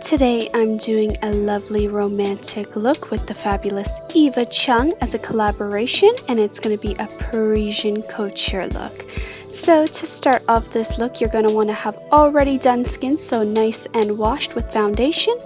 Today I'm doing a lovely romantic look with the fabulous Eva Chung as a collaboration, and it's going to be a Parisian couture look. So to start off this look, you're going to want to have already done skin, so nice and washed with foundation.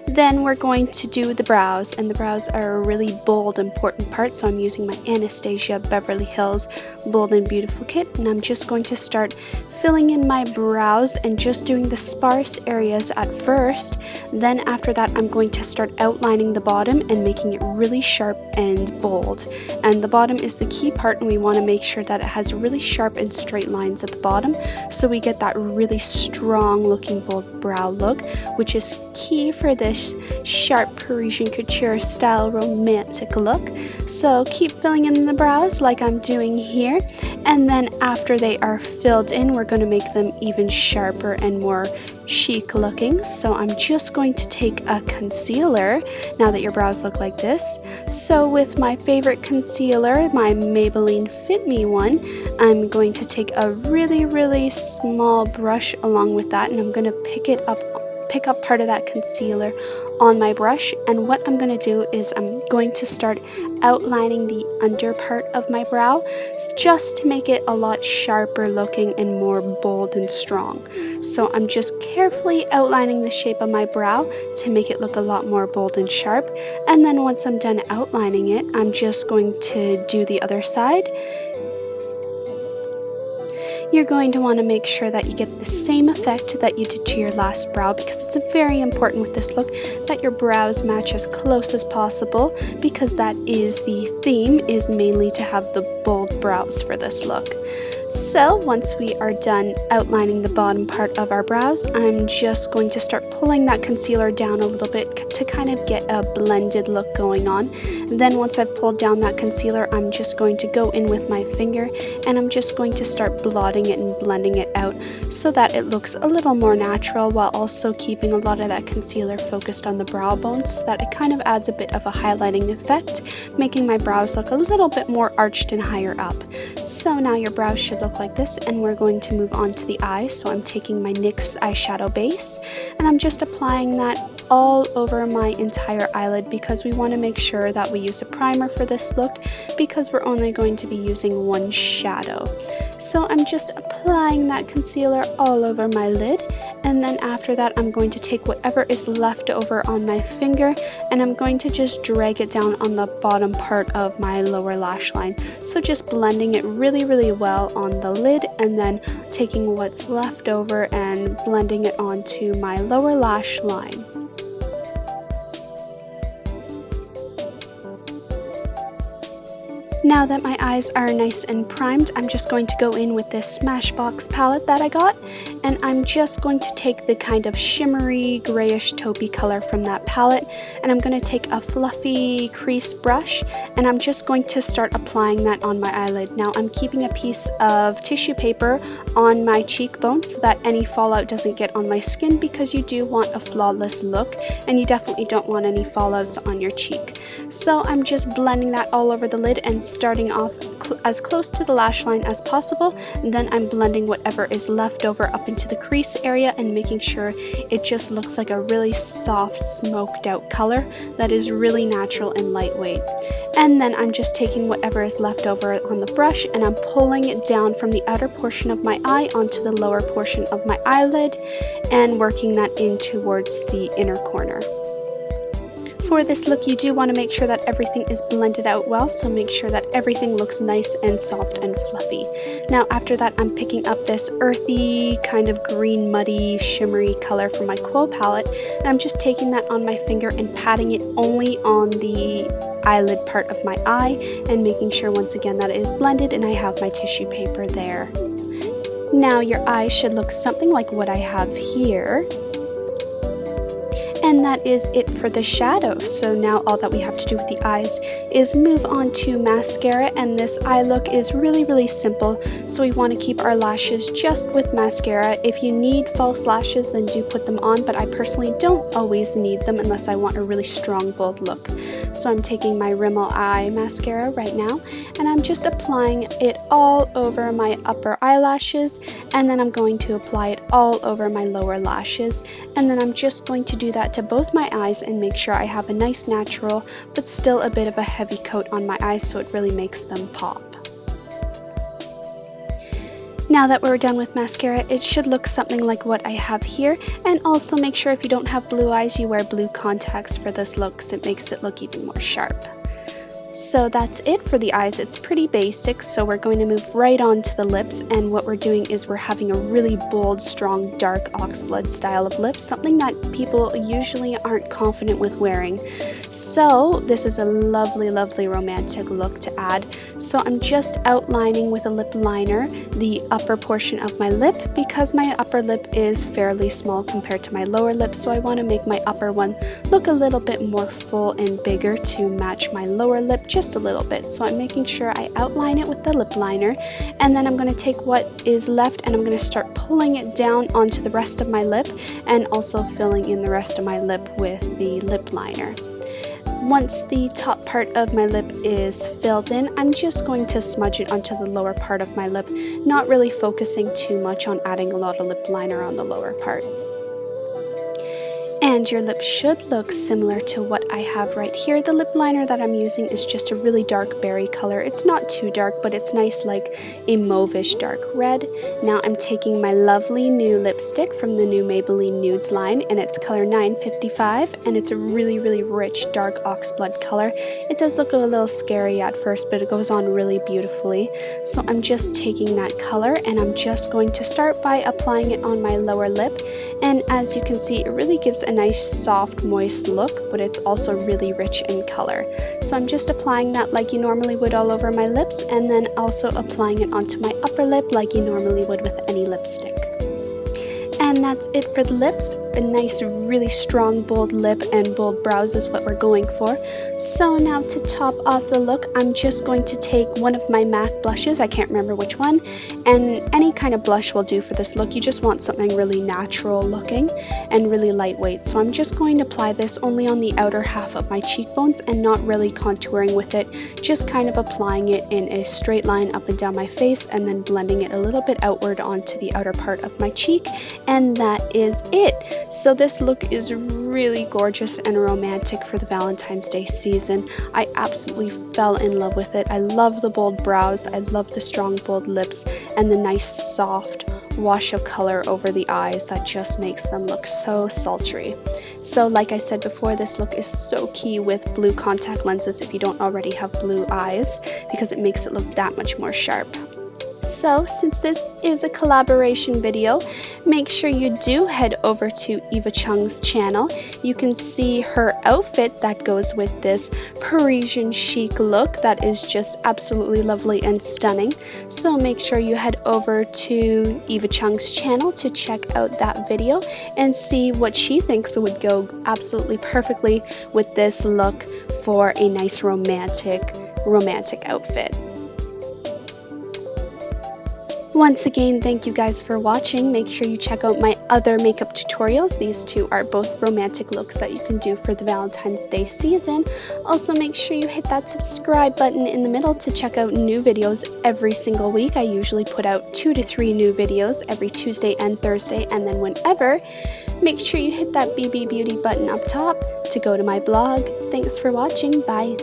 Then we're going to do the brows, and the brows are a really bold, important part, so I'm using my Anastasia Beverly Hills Bold and Beautiful kit, and I'm just going to start filling in my brows and just doing the sparse areas at first. Then after that, I'm going to start outlining the bottom and making it really sharp and bold. And the bottom is the key part, and we want to make sure that it has really sharp and straight lines at the bottom, so we get that really strong looking bold brow look, which is key for this sharp Parisian couture style romantic look. So keep filling in the brows like I'm doing here, and then after they are filled in, we're going to make them even sharper and more chic looking. So I'm just going to take a concealer now that your brows look like this. So with my favorite concealer, my Maybelline Fit Me one, I'm going to take a really small brush along with that, and I'm going to pick up part of that concealer on my brush. And what I'm going to do is I'm going to start outlining the under part of my brow just to make it a lot sharper looking and more bold and strong. So I'm just carefully outlining the shape of my brow to make it look a lot more bold and sharp. And then once I'm done outlining it, I'm just going to do the other side. You're going to want to make sure that you get the same effect that you did to your last brow, because it's very important with this look that your brows match as close as possible, because that is the theme, is mainly to have the bold brows for this look. So once we are done outlining the bottom part of our brows, I'm just going to start pulling that concealer down a little bit to kind of get a blended look going on. Then once I've pulled down that concealer, I'm just going to go in with my finger, and I'm just going to start blotting it and blending it out so that it looks a little more natural, while also keeping a lot of that concealer focused on the brow bone, so that it kind of adds a bit of a highlighting effect, making my brows look a little bit more arched and higher up. So now your brows should look like this, and we're going to move on to the eyes. So I'm taking my NYX eyeshadow base, and I'm just applying that all over my entire eyelid, because we want to make sure that we use a primer for this look, because we're only going to be using one shadow. So I'm just applying that concealer all over my lid, and then after that I'm going to take whatever is left over on my finger, and I'm going to just drag it down on the bottom part of my lower lash line. So just blending it really well on the lid, and then taking what's left over and blending it onto my lower lash line. Now that my eyes are nice and primed, I'm just going to go in with this Smashbox palette that I got, and I'm just going to take the kind of shimmery grayish taupey color from that palette, and I'm going to take a fluffy crease brush, and I'm just going to start applying that on my eyelid. Now I'm keeping a piece of tissue paper on my cheekbone so that any fallout doesn't get on my skin, because you do want a flawless look, and you definitely don't want any fallouts on your cheek. So I'm just blending that all over the lid and starting off as close to the lash line as possible, and then I'm blending whatever is left over up into the crease area and making sure it just looks like a really soft smoked out color that is really natural and lightweight. And then I'm just taking whatever is left over on the brush, and I'm pulling it down from the outer portion of my eye onto the lower portion of my eyelid and working that in towards the inner corner. For this look, you do want to make sure that everything is blended out well, so make sure that everything looks nice and soft and fluffy. Now after that, I'm picking up this earthy, kind of green, muddy, shimmery color from my Quo palette, and I'm just taking that on my finger and patting it only on the eyelid part of my eye, and making sure once again that it is blended and I have my tissue paper there. Now your eyes should look something like what I have here. And that is it for the shadow. So now all that we have to do with the eyes is move on to mascara, and this eye look is really simple. So we want to keep our lashes just with mascara. If you need false lashes, then do put them on, but I personally don't always need them unless I want a really strong bold look. So I'm taking my Rimmel eye mascara right now, and I'm just applying it all over my upper eyelashes, and then I'm going to apply it all over my lower lashes, and then I'm just going to do that to both my eyes and make sure I have a nice natural but still a bit of a heavy coat on my eyes so it really makes them pop. Now that we're done with mascara, it should look something like what I have here, and also make sure if you don't have blue eyes, you wear blue contacts for this look because it makes it look even more sharp. So that's it for the eyes. It's pretty basic, so we're going to move right on to the lips, and what we're doing is we're having a really bold, strong, dark oxblood style of lips, something that people usually aren't confident with wearing. So this is a lovely, lovely romantic look to add. So I'm just outlining with a lip liner the upper portion of my lip because my upper lip is fairly small compared to my lower lip, so I want to make my upper one look a little bit more full and bigger to match my lower lip just a little bit. So I'm making sure I outline it with the lip liner, and then I'm going to take what is left and I'm going to start pulling it down onto the rest of my lip and also filling in the rest of my lip with the lip liner. Once the top part of my lip is filled in, I'm just going to smudge it onto the lower part of my lip, not really focusing too much on adding a lot of lip liner on the lower part. And your lip should look similar to what I have right here. The lip liner that I'm using is just a really dark berry color. It's not too dark, but it's nice, like a mauve-ish dark red. Now I'm taking my lovely new lipstick from the new Maybelline Nudes line, and it's color 955, and it's a really, really rich dark oxblood color. It does look a little scary at first, but it goes on really beautifully. So I'm just taking that color, and I'm just going to start by applying it on my lower lip. And as you can see, it really gives a nice soft moist look, but it's also really rich in color. So I'm just applying that like you normally would all over my lips, and then also applying it onto my upper lip like you normally would with any lipstick. And that's it for the lips. A nice, really strong, bold lip and bold brows is what we're going for. So now to top off the look, I'm just going to take one of my MAC blushes, I can't remember which one, and any kind of blush will do for this look. You just want something really natural looking and really lightweight. So I'm just going to apply this only on the outer half of my cheekbones and not really contouring with it, just kind of applying it in a straight line up and down my face and then blending it a little bit outward onto the outer part of my cheek. And that is it. So this look is really gorgeous and romantic for the Valentine's Day season. I absolutely fell in love with it. I love the bold brows, I love the strong bold lips, and the nice soft wash of color over the eyes that just makes them look so sultry. So like I said before, this look is so key with blue contact lenses if you don't already have blue eyes, because it makes it look that much more sharp. So since this is a collaboration video, make sure you do head over to Eva Chung's channel. You can see her outfit that goes with this Parisian chic look that is just absolutely lovely and stunning. So make sure you head over to Eva Chung's channel to check out that video and see what she thinks would go absolutely perfectly with this look for a nice romantic outfit. Once again, thank you guys for watching. Make sure you check out my other makeup tutorials. These two are both romantic looks that you can do for the Valentine's Day season. Also, make sure you hit that subscribe button in the middle to check out new videos every single week. I usually put out 2 to 3 new videos every Tuesday and Thursday, and then whenever. Make sure you hit that BIIBII Beauty button up top to go to my blog. Thanks for watching. Bye.